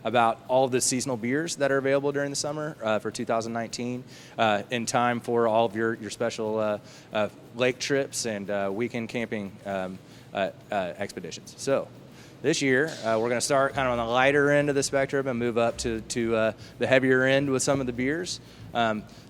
about all of the seasonal beers that are available during the summer for 2019 in time for all of your special lake trips and weekend camping expeditions. So this year, we're going to start kind of on the lighter end of the spectrum and move up to the heavier end with some of the beers.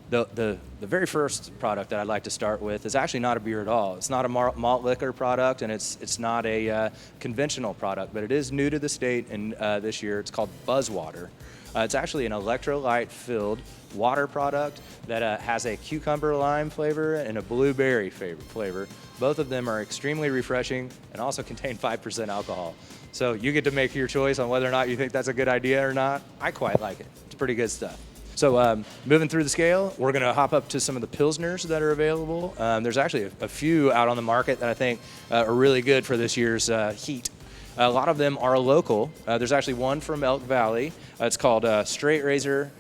The very first product that I'd like to start with is actually not a beer at all. It's not a malt liquor product, and it's not a conventional product, but it is new to the state and this year. It's called Buzzwater. It's actually an electrolyte-filled water product that has a cucumber lime flavor and a blueberry flavor. Both of them are extremely refreshing and also contain 5% alcohol. So you get to make your choice on whether or not you think that's a good idea or not. I quite like it. It's pretty good stuff. So moving through the scale, we're going to hop up to some of the Pilsners that are available. There's actually a few out on the market that I think are really good for this year's heat. A lot of them are local. There's actually one from Elk Valley. It's called Straight Razor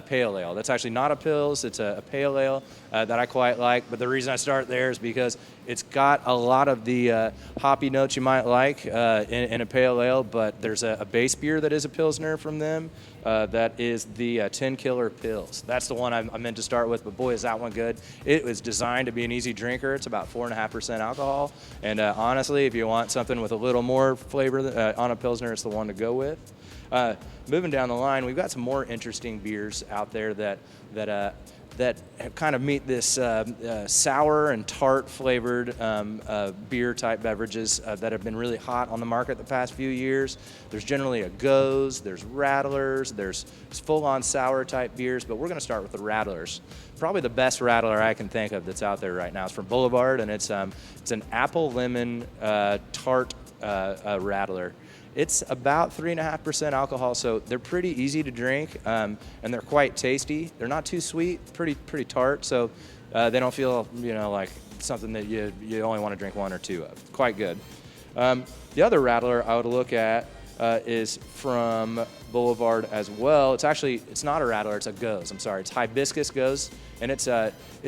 Pale Ale. That's actually not a Pils. It's a Pale Ale that I quite like. But the reason I start there is because it's got a lot of the hoppy notes you might like in a Pale Ale, but there's a base beer that is a Pilsner from them. That is the 10 Killer Pils. That's the one I meant to start with, but boy, is that one good. It was designed to be an easy drinker. It's about 4.5% alcohol. And honestly, if you want something with a little more flavor on a Pilsner, it's the one to go with. Moving down the line, we've got some more interesting beers out there that kind of meet this sour and tart flavored beer type beverages that have been really hot on the market the past few years. There's generally a Goes, there's Rattlers, there's full-on sour type beers, but we're going to start with the Rattlers. Probably the best Rattler I can think of that's out there right now is from Boulevard, and it's an apple lemon tart Rattler. It's about 3.5% alcohol, so they're pretty easy to drink, and they're quite tasty. They're not too sweet, pretty tart, so they don't feel like something that you only want to drink one or two of. Quite good. The other Rattler I would look at is from Boulevard as well. It's not a Rattler, it's a Goes. I'm sorry, it's Hibiscus Goes, and it's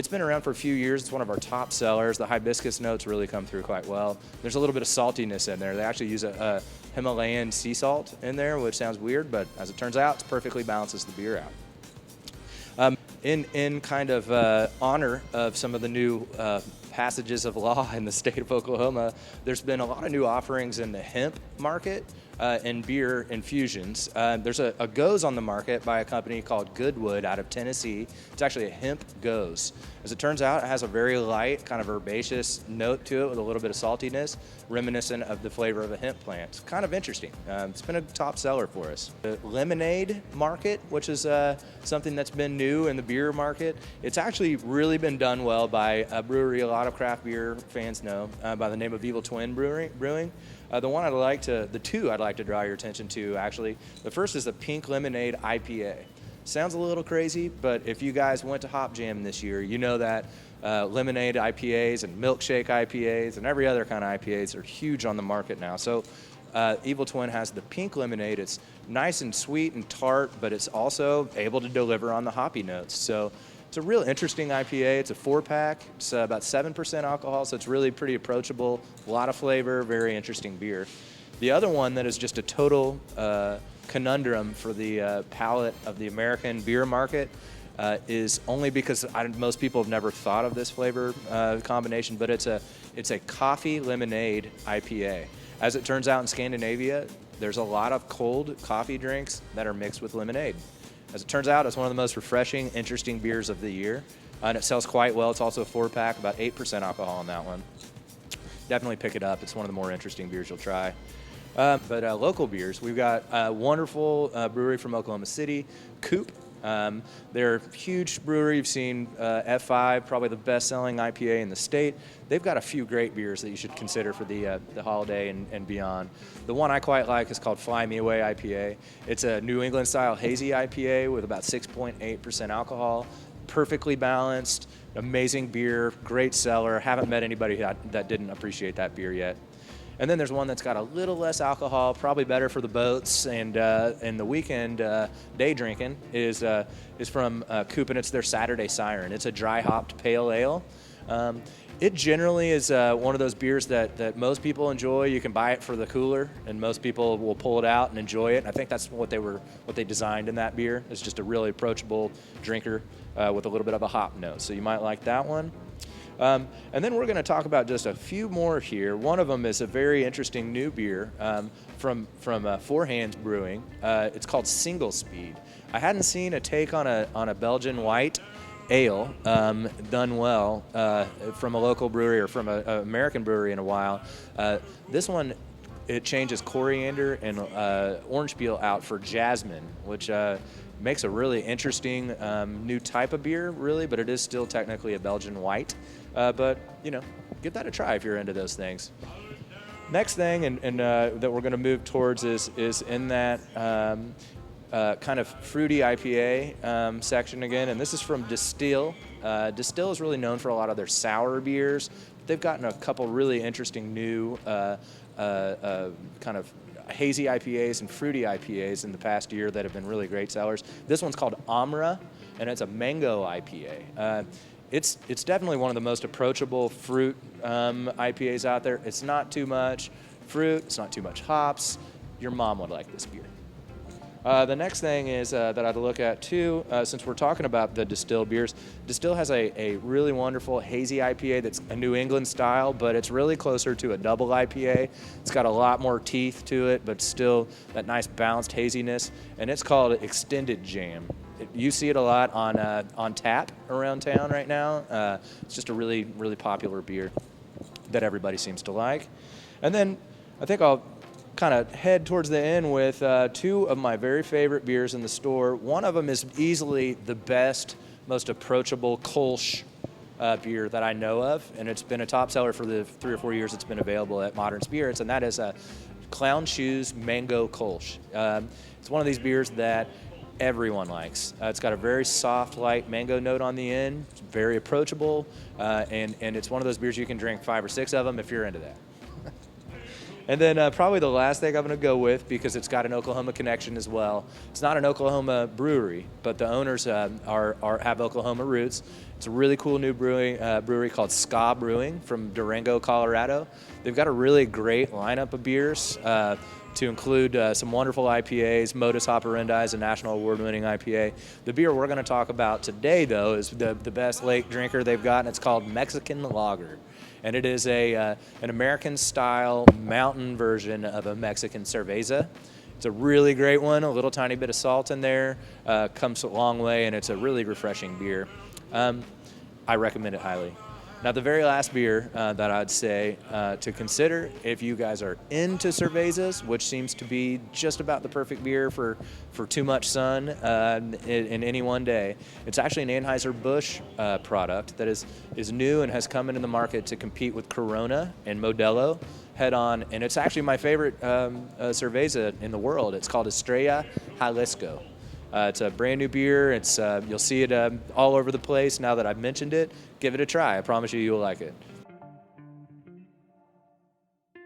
been around for a few years. It's one of our top sellers. The hibiscus notes really come through quite well. There's a little bit of saltiness in there. They actually use a Himalayan sea salt in there, which sounds weird, but as it turns out, it perfectly balances the beer out. In kind of honor of some of the new passages of law in the state of Oklahoma, there's been a lot of new offerings in the hemp market and beer infusions. There's a Goes on the market by a company called Goodwood out of Tennessee. It's actually a hemp Goes. As it turns out, it has a very light, kind of herbaceous note to it with a little bit of saltiness, reminiscent of the flavor of a hemp plant. It's kind of interesting. It's been a top seller for us. The lemonade market, which is something that's been new in the beer market, it's actually really been done well by a brewery a lot of craft beer fans know by the name of Evil Twin Brewing. The two I'd like to draw your attention to, actually. The first is the Pink Lemonade IPA. Sounds a little crazy, but if you guys went to Hop Jam this year, you know that lemonade IPAs and milkshake IPAs and every other kind of IPAs are huge on the market now. So Evil Twin has the Pink Lemonade. It's nice and sweet and tart, but it's also able to deliver on the hoppy notes. So it's a real interesting IPA. It's a 4-pack. It's about 7% alcohol, so it's really pretty approachable. A lot of flavor, very interesting beer. The other one that is just a total conundrum for the palate of the American beer market is only because most people have never thought of this flavor combination, but it's a coffee lemonade IPA. As it turns out in Scandinavia, there's a lot of cold coffee drinks that are mixed with lemonade. As it turns out, it's one of the most refreshing, interesting beers of the year, and it sells quite well. It's also a 4-pack, about 8% alcohol on that one. Definitely pick it up. It's one of the more interesting beers you'll try. But local beers, we've got a wonderful brewery from Oklahoma City, Coop. They're a huge brewery. You've seen F5, probably the best-selling IPA in the state. They've got a few great beers that you should consider for the holiday and beyond. The one I quite like is called Fly Me Away IPA. It's a New England-style hazy IPA with about 6.8% alcohol, perfectly balanced, amazing beer, great seller. Haven't met anybody that didn't appreciate that beer yet. And then there's one that's got a little less alcohol, probably better for the boats and the weekend day drinking is from Coop, and it's their Saturday Siren. It's a dry hopped pale ale. It generally is one of those beers that most people enjoy. You can buy it for the cooler, and most people will pull it out and enjoy it. And I think that's what they designed in that beer. It's just a really approachable drinker with a little bit of a hop note. So you might like that one. And then we're going to talk about just a few more here. One of them is a very interesting new beer from Four Hands Brewing. It's called Single Speed. I hadn't seen a take on a Belgian white ale done well from a local brewery or from an American brewery in a while. This one, it changes coriander and orange peel out for jasmine, which makes a really interesting new type of beer, really, but it is still technically a Belgian white. But, give that a try if you're into those things. Next thing and that we're going to move towards is in that kind of fruity IPA section again, and this is from Distill. Distill is really known for a lot of their sour beers. They've gotten a couple really interesting new kind of hazy IPAs and fruity IPAs in the past year that have been really great sellers. This one's called Amra, and it's a mango IPA. It's definitely one of the most approachable fruit IPAs out there. It's not too much fruit. It's not too much hops. Your mom would like this beer. The next thing is that I'd look at too, since we're talking about the Distill beers. Distill has a really wonderful hazy IPA that's a New England style, but it's really closer to a double IPA. It's got a lot more teeth to it, but still that nice balanced haziness, and it's called Extended Jam. You see it a lot on tap around town right now. It's just a really, really popular beer that everybody seems to like. And then I think I'll kind of head towards the end with two of my very favorite beers in the store. One of them is easily the best, most approachable Kolsch beer that I know of, and it's been a top seller for the 3 or 4 years it's been available at Modern Spirits, and that is Clown Shoes Mango Kolsch. It's one of these beers that everyone likes. It's got a very soft, light mango note on the end. It's very approachable, and it's one of those beers you can drink 5 or 6 of them if you're into that. And then probably the last thing I'm going to go with, because it's got an Oklahoma connection as well. It's not an Oklahoma brewery, but the owners have Oklahoma roots. It's a really cool new brewery called Ska Brewing from Durango, Colorado. They've got a really great lineup of beers to include some wonderful IPAs. Modus Operandi is a national award-winning IPA. The beer we're going to talk about today, though, is the best late drinker they've got, and it's called Mexican Lager. And it is an American-style mountain version of a Mexican cerveza. It's a really great one, a little tiny bit of salt in there, comes a long way, and it's a really refreshing beer. I recommend it highly. Now, the very last beer that I'd say to consider if you guys are into cervezas, which seems to be just about the perfect beer for too much sun in any one day. It's actually an Anheuser-Busch product that is new and has come into the market to compete with Corona and Modelo head on, and it's actually my favorite cerveza in the world. It's called Estrella Jalisco. It's a brand new beer. It's you'll see it all over the place now that I've mentioned it. Give it a try. I promise you will like it.